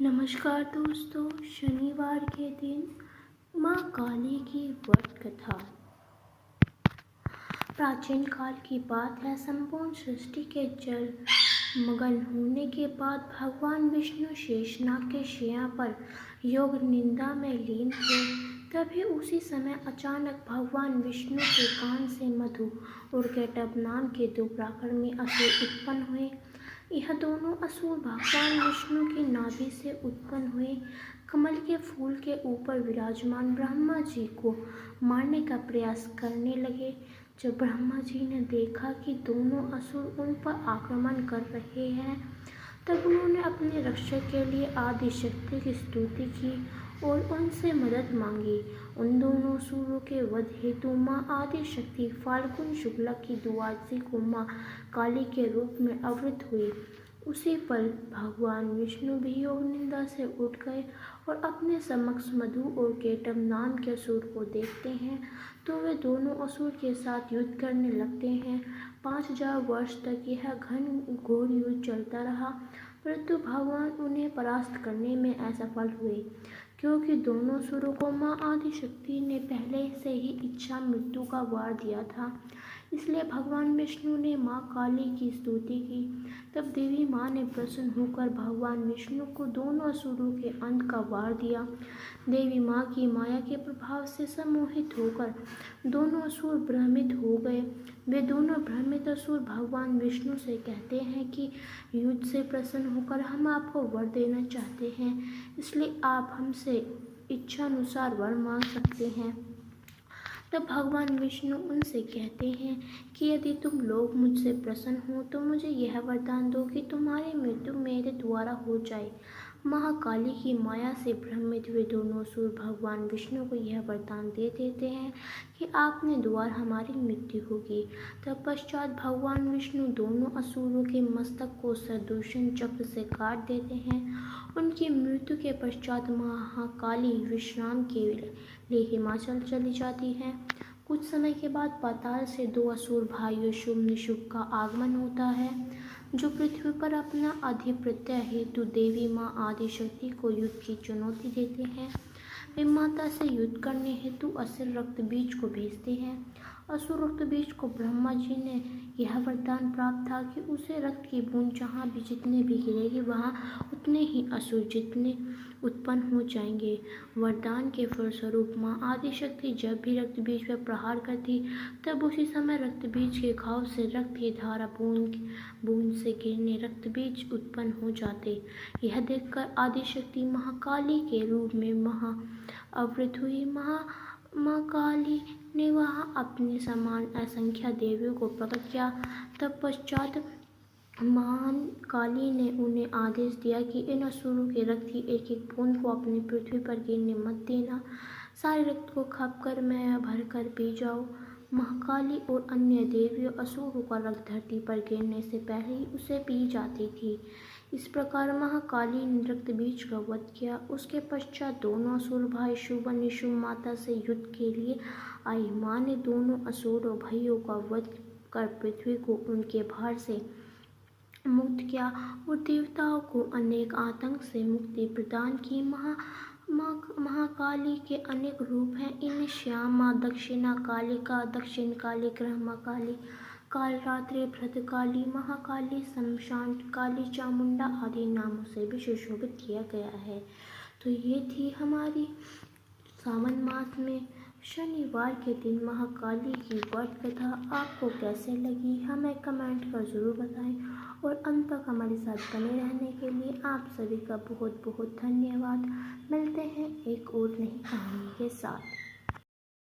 नमस्कार दोस्तों, शनिवार के दिन माँ काली की व्रत कथा। प्राचीन काल की बात है। संपूर्ण सृष्टि के जल मगन होने के बाद भगवान विष्णु शेषनाग के शैया पर योग निंदा में लीन थे। तभी उसी समय अचानक भगवान विष्णु के कान से मधु और केटव नाम के दो पराक्रमी असुर उत्पन्न हुए। यह दोनों असुर भगवान विष्णु की नाभि से उत्पन्न हुए कमल के फूल के ऊपर विराजमान ब्रह्मा जी को मारने का प्रयास करने लगे। जब ब्रह्मा जी ने देखा कि दोनों असुर उन पर आक्रमण कर रहे हैं, तब उन्होंने अपने रक्षक के लिए आदि शक्ति की स्तुति की और उनसे मदद मांगी। उन दोनों असुरों के वध हेतु माँ आदि शक्ति फाल्गुन शुक्ल की द्वादशी को माँ काली के रूप में अवतरित हुई। उसी पल भगवान विष्णु भी योग निंदा से उठ गए और अपने समक्ष मधु और केटव नाम के असुर को देखते हैं तो वे दोनों असुर के साथ युद्ध करने लगते हैं। 5000 वर्ष तक यह घन घोर युद्ध चलता रहा, परंतु भगवान उन्हें परास्त करने में असफल हुए, क्योंकि दोनों असुरों को माँ आदि शक्ति ने पहले से ही इच्छा मृत्यु का वार दिया था। इसलिए भगवान विष्णु ने माँ काली की स्तुति की। तब देवी माँ ने प्रसन्न होकर भगवान विष्णु को दोनों असुरों के अंत का वार दिया। देवी माँ की माया के प्रभाव से सम्मोहित होकर दोनों असुर भ्रमित हो गए। वे दोनों भ्रमित असुर भगवान विष्णु से कहते हैं कि युद्ध से प्रसन्न होकर हम आपको वर देना चाहते हैं, इसलिए आप हमसे इच्छानुसार वर मांग सकते हैं। तब भगवान विष्णु उनसे कहते हैं कि यदि तुम लोग मुझसे प्रसन्न हो तो मुझे यह वरदान दो कि तुम्हारी मृत्यु मेरे द्वारा हो जाए। महाकाली की माया से भ्रमित हुए दोनों असुर भगवान विष्णु को यह वरदान दे देते हैं कि आपने द्वारा हमारी मृत्यु होगी। तत्पश्चात भगवान विष्णु दोनों असुरों के मस्तक को सुदर्शन चक्र से काट देते हैं। उनकी मृत्यु के पश्चात महाकाली विश्राम के लिए हिमाचल चली जाती है। कुछ समय के बाद पाताल से दो असुर भाइयों शुभ निशुभ का आगमन होता है, जो पृथ्वी पर अपना आधिपत्य हेतु देवी माँ आदि शक्ति को युद्ध की चुनौती देते हैं। वे माता से युद्ध करने हेतु असुर रक्त बीज को भेजते हैं। असुर रक्त बीज को ब्रह्मा जी ने यह वरदान प्राप्त था कि उसे रक्त की बूंद जहाँ भी जितने भी गिरेगी वहाँ उतने ही असुर जितने उत्पन्न हो जाएंगे। वरदान के फलस्वरूप माँ आदि शक्ति जब भी रक्त बीज पर प्रहार करती, तब उसी समय रक्त बीज के घाव से रक्त की धारा बूंद बूंद से गिरने रक्त बीज उत्पन्न हो जाते। यह देखकर आदि शक्ति महाकाली के रूप में अवतरित हुई। माँ काली ने वहाँ अपने समान असंख्य देवियों को प्रकट किया। तत्पश्चात महान काली ने उन्हें आदेश दिया कि इन असुरों के रक्त की एक एक बूंद को अपनी पृथ्वी पर गिरने मत देना। सारे रक्त को खाकर मैं भर कर पी जाओ। महाकाली और अन्य देवियों असुरों का रक्त धरती पर गिरने से पहले ही उसे पी जाती थी। इस प्रकार महाकाली ने रक्त बीज का वध किया। उसके पश्चात दोनों असुर भाई शुभ निशुभ माता से युद्ध के लिए आई। माँ ने दोनों असुरों भाइयों का वध कर पृथ्वी को उनके भार से मुक्त किया और देवताओं को अनेक आतंक से मुक्ति प्रदान की। महाकाली के अनेक रूप हैं। इनमें श्यामा, दक्षिणा कालिका, दक्षिण काली, ग्रहमा काली, कालरात्रि, भद्रकाली, महाकाली, शमशान काली, चामुंडा आदि नामों से भी सुशोभित किया गया है। तो ये थी हमारी सावन मास में शनिवार के दिन महाकाली की व्रत कथा। आपको कैसे लगी हमें कमेंट कर ज़रूर बताएं और अंत तक हमारे साथ बने रहने के लिए आप सभी का बहुत बहुत धन्यवाद। मिलते हैं एक और नई कहानी के साथ।